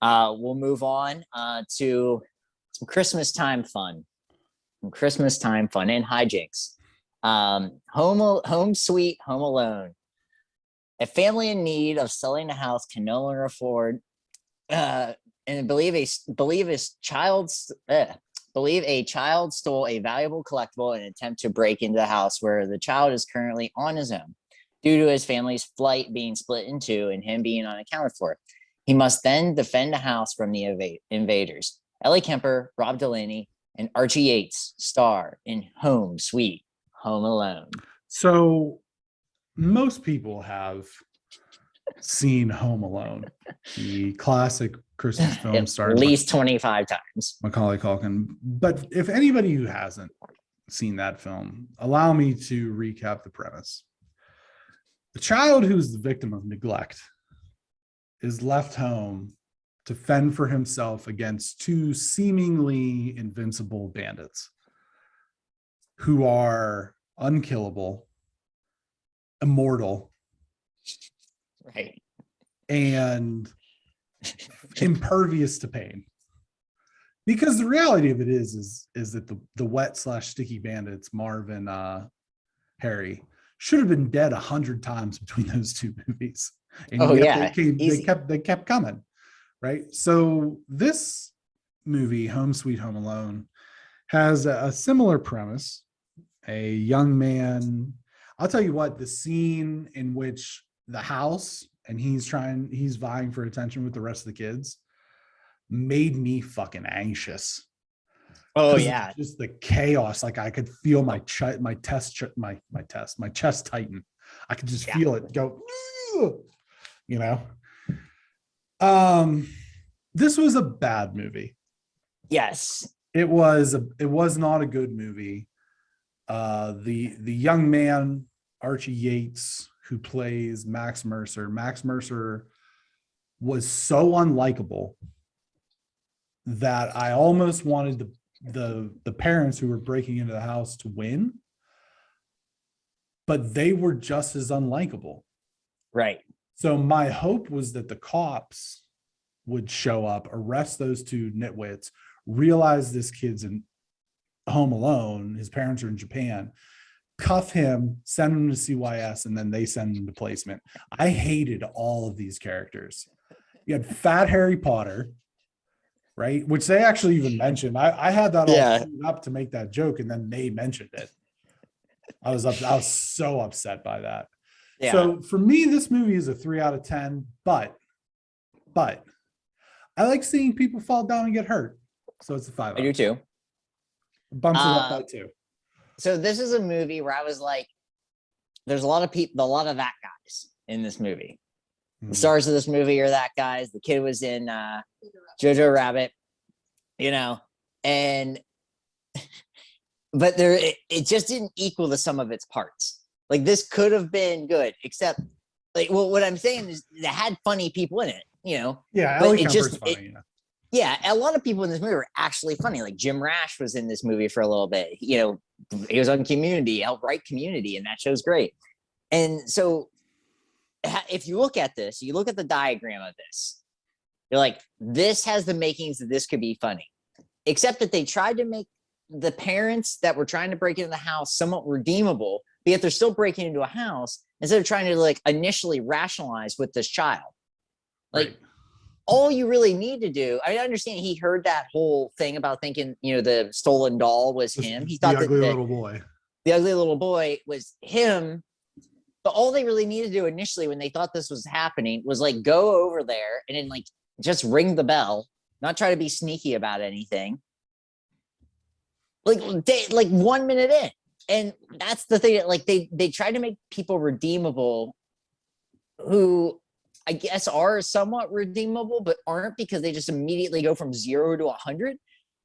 We'll move on to some Christmas time fun. Some Christmas time fun and hijinks. Home Sweet Home Alone. A family in need of selling a house can no longer afford, and believe a child stole a valuable collectible in an attempt to break into the house where the child is currently on his own, due to his family's flight being split in two and him being unaccounted for. He must then defend the house from the invaders. Ellie Kemper, Rob Delaney, and Archie Yates star in Home Sweet Home Alone. So most people have seen Home Alone, the classic Christmas film starring at least 25 times. Macaulay Culkin. But if anybody who hasn't seen that film, allow me to recap the premise. The child who's the victim of neglect is left home to fend for himself against two seemingly invincible bandits who are unkillable, immortal, right, and impervious to pain. Because the reality of it is that the wet / sticky bandits, Marv and Harry, should have been dead 100 times between those two movies. And they kept coming, right? So this movie, Home Sweet Home Alone, has a similar premise. A young man, I'll tell you what, the scene in which the house and he's vying for attention with the rest of the kids made me fucking anxious. Oh yeah, just the chaos. Like I could feel my chest tighten. I could just feel it go. You know, this was a bad movie. Yes, it was not a good movie. The young man, Archie Yates, who plays Max Mercer was so unlikable that I almost wanted the parents who were breaking into the house to win, but they were just as unlikable. Right. So my hope was that the cops would show up, arrest those two nitwits, realize this kid's in home alone, his parents are in Japan, cuff him, send him to CYS, and then they send him to placement. I hated all of these characters. You had Fat Harry Potter, right? Which they actually even mentioned. I had that all up to make that joke, and then they mentioned it. I was so upset by that. Yeah. So for me, this movie is a 3 out of 10, but I like seeing people fall down and get hurt. So it's a 5. I do too. Bumps it up by 2. So this is a movie where I was like, there's a lot of people, a lot of that guys in this movie. The stars of this movie are that guys. The kid was in Jojo Rabbit, you know, but it just didn't equal the sum of its parts. Like this could have been good, except what I'm saying is it had funny people in it, you know. Yeah, Ellie Kemper's funny. Yeah, a lot of people in this movie were actually funny. Like Jim Rash was in this movie for a little bit. You know, he was on Community, helped write Community, and that show's great. And so if you look at this, you look at the diagram of this, you're like, this has the makings that this could be funny. Except that they tried to make the parents that were trying to break into the house somewhat redeemable, but yet they're still breaking into a house instead of trying to like initially rationalize with this child. Like, right. All you really need to do, I understand he heard that whole thing about thinking, you know, the stolen doll was him. He thought the ugly little boy. The ugly little boy was him. But all they really needed to do initially when they thought this was happening was like go over there and then like just ring the bell, not try to be sneaky about anything. Like 1 minute in. And that's the thing that like they try to make people redeemable who I guess are somewhat redeemable, but aren't because they just immediately go from 0 to 100.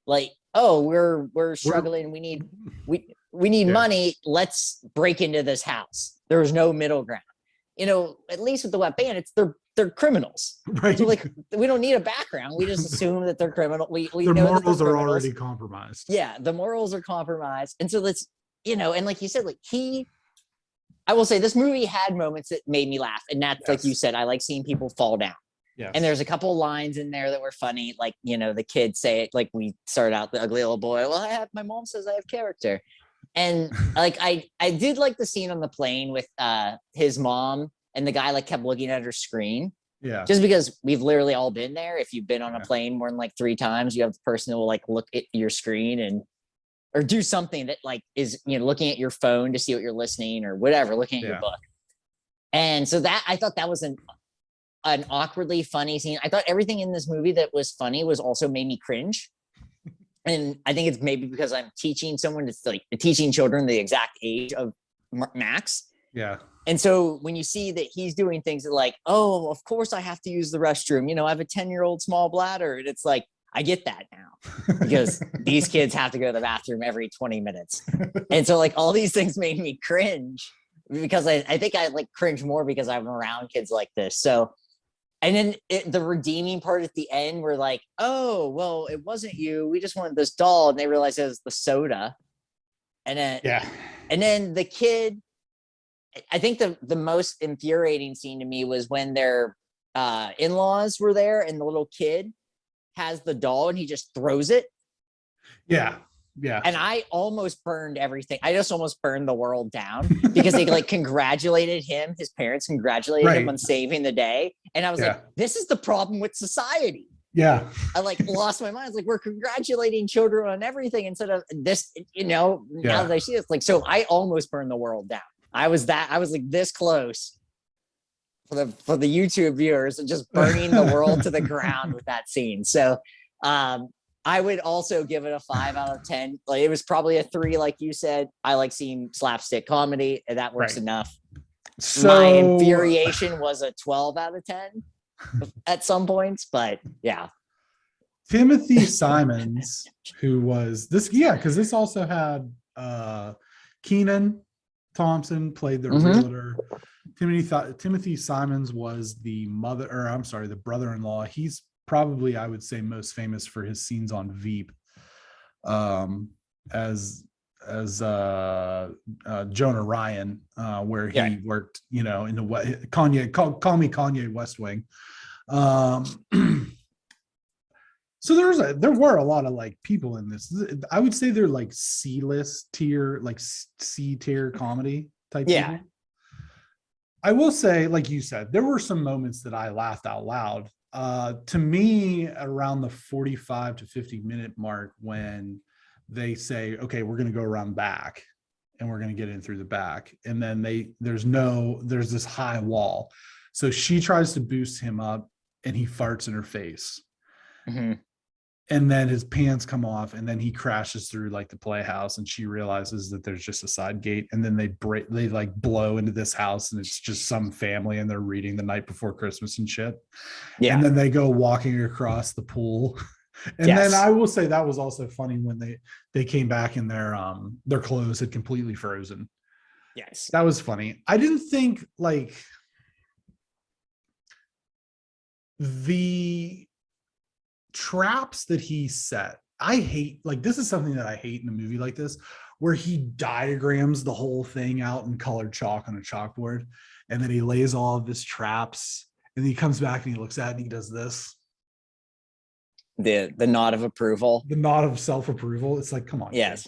Like, oh, we're struggling. We need money. Let's break into this house. There's no middle ground. You know, at least with the wet bandits, they're criminals. Right. So like we don't need a background. We just assume that they're criminal. We their know morals are already compromised. Yeah, the morals are compromised. And so let's, you know, and like you said, like I will say this movie had moments that made me laugh. And that's like you said, I like seeing people fall down. Yes. And there's a couple lines in there that were funny, like, the kids say it, like we start out the ugly little boy. Well, my mom says I have character. And like I did like the scene on the plane with his mom, and the guy like kept looking at her screen. Yeah. Just because we've literally all been there. If you've been on a plane more than like 3 times, you have the person who will like look at your screen or do something that like is, looking at your phone to see what you're listening or whatever, looking at your book. And so that, I thought that was an awkwardly funny scene. I thought everything in this movie that was funny was also made me cringe. And I think it's maybe because I'm teaching someone to like teaching children the exact age of Max. Yeah. And so when you see that he's doing things that like, oh, of course I have to use the restroom. I have a 10-year-old small bladder. And it's like, I get that now because these kids have to go to the bathroom every 20 minutes. And so like all these things made me cringe because I think I like cringe more because I'm around kids like this. So, and then the redeeming part at the end where like, oh, well, it wasn't you. We just wanted this doll. And they realized it was the soda. And then the kid, I think the most infuriating scene to me was when their in-laws were there and the little kid has the doll and he just throws it. Yeah. And I almost burned everything. I just almost burned the world down because they like congratulated him. His parents congratulated him on saving the day. And I was like, this is the problem with society. Yeah. I like lost my mind. It's like, we're congratulating children on everything instead of this, now that I see it, it's like, so I almost burned the world down. I was like this close for the YouTube viewers and just burning the world to the ground with that scene. So I would also give it a 5 out of 10. Like it was probably a 3, like you said. I like seeing slapstick comedy, and that works enough. So my infuriation was a 12 out of 10 at some points, but yeah. Timothy Simons, who was this, because this also had Kenan Thompson played the realtor. Timothy Simons was the brother-in-law. He's probably, I would say, most famous for his scenes on Veep, as Jonah Ryan, where he worked, in the Kanye, call me Kanye West Wing. So there were a lot of like people in this. I would say they're like C-list tier, like C-tier comedy type people. I will say, like you said, there were some moments that I laughed out loud. To me, around the 45 to 50 minute mark, when they say, okay, we're going to go around back and we're going to get in through the back. And then there's this high wall. So she tries to boost him up and he farts in her face. Mm-hmm. And then his pants come off and then he crashes through like the playhouse and she realizes that there's just a side gate. And then they like blow into this house and it's just some family and they're reading The Night Before Christmas and shit. Yeah. And then they go walking across the pool. And then I will say that was also funny when they came back and their clothes had completely frozen. Yes. That was funny. I didn't think like the traps that he set. I hate, like, this is something that I hate in a movie like this, where he diagrams the whole thing out in colored chalk on a chalkboard. And then he lays all of his traps and then he comes back and he looks at it and he does this. The nod of approval. The nod of self-approval. It's like, come on. Yes.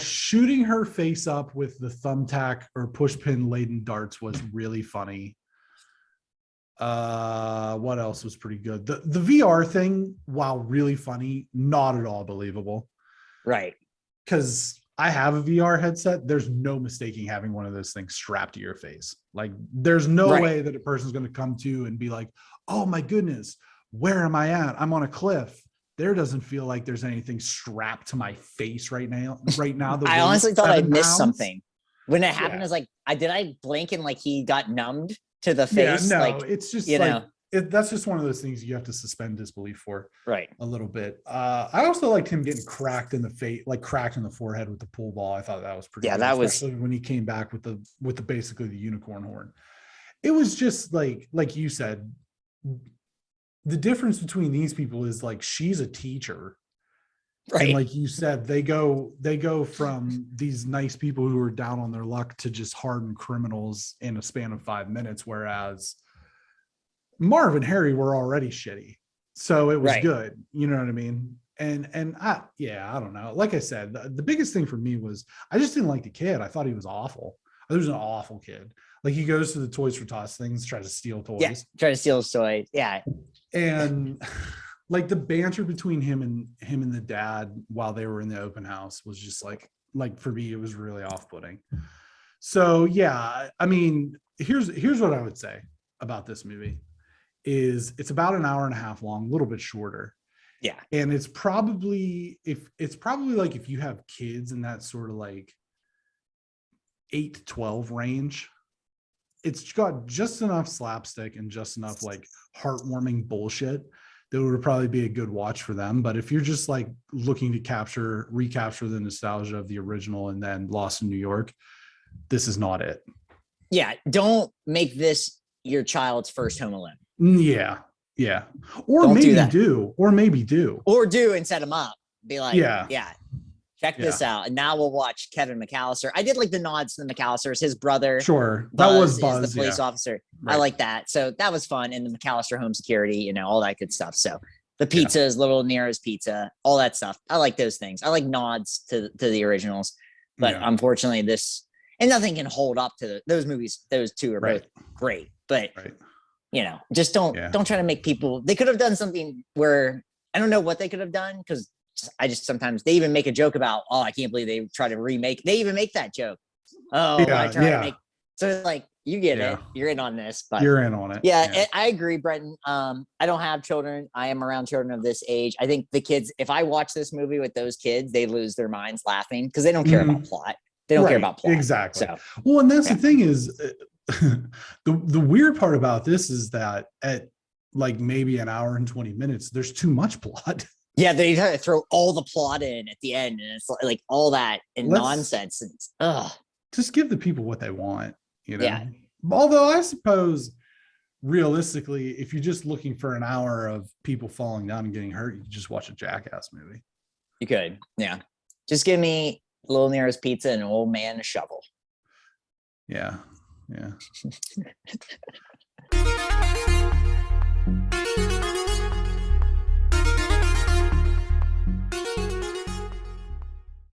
Shooting her face up with the thumbtack or pushpin laden darts was really funny. What else was pretty good? The VR thing, while really funny, not at all believable. Right. Because I have a VR headset. There's no mistaking having one of those things strapped to your face. Like, there's no way that a person's going to come to and be like, oh my goodness, where am I at? I'm on a cliff. There doesn't feel like there's anything strapped to my face right now. I honestly thought I missed something. When it happened, I was like, did I blink and like he got numbed to the face? Yeah, no, like, it's just like, that's just one of those things you have to suspend disbelief for. Right. A little bit. I also liked him getting cracked in the face, like cracked in the forehead with the pool ball. I thought that was pretty good, that especially was when he came back with the basically the unicorn horn. It was just like you said, the difference between these people is like, she's a teacher. Right. And like you said, they go from these nice people who are down on their luck to just hardened criminals in a span of 5 minutes. Whereas Marv and Harry were already shitty, so it was Right. good. You know what I mean? And I don't know. Like I said, the biggest thing for me was I just didn't like the kid. I thought he was awful. He was an awful kid. Like he goes to the Toys for Tots things, tries to steal toys. Yeah, try to steal his toys. Yeah. And like the banter between him and the dad while they were in the open house was just like for me, it was really off-putting. So yeah, I mean, here's what I would say about this movie is it's about an hour and a half long, a little bit shorter. Yeah. And it's probably like if you have kids in that sort of like 8 to 12 range, it's got just enough slapstick and just enough like heartwarming bullshit that would probably be a good watch for them. But if you're just like looking to recapture the nostalgia of the original and then Lost in New York, this is not it. Yeah. Don't make this your child's first Home Alone. Yeah. Or Don't maybe do. Or do and set them up. Be like, Yeah. Check this out. And now we'll watch Kevin McAllister. I did like the nods to the McAllisters. His brother. Sure. Buzz That was Buzz. is the police officer. Right. I like that. So that was fun. And the McAllister home security, all that good stuff. So the pizza is Little Nero's Pizza, all that stuff. I like those things. I like nods to the originals. But unfortunately, and nothing can hold up to those movies. Those two are both great. But just don't try to make people. They could have done something where I don't know what they could have done because I just sometimes they even make a joke about, I can't believe they try to remake. They even make that joke. I try to make. So it's like you get it. You're in on this, but you're in on it. Yeah. I agree, Brenton. I don't have children. I am around children of this age. I think the kids, if I watch this movie with those kids, they lose their minds laughing because they don't care about plot. They don't care about plot. Exactly. So, well, and that's the thing is the weird part about this is that at like maybe an hour and 20 minutes, there's too much plot. Yeah, they try to throw all the plot in at the end, and it's like all that and nonsense. And just give the people what they want, Yeah. Although I suppose realistically, if you're just looking for an hour of people falling down and getting hurt, you can just watch a Jackass movie. You could, yeah. Just give me Little Nero's Pizza and an old man a shovel. Yeah.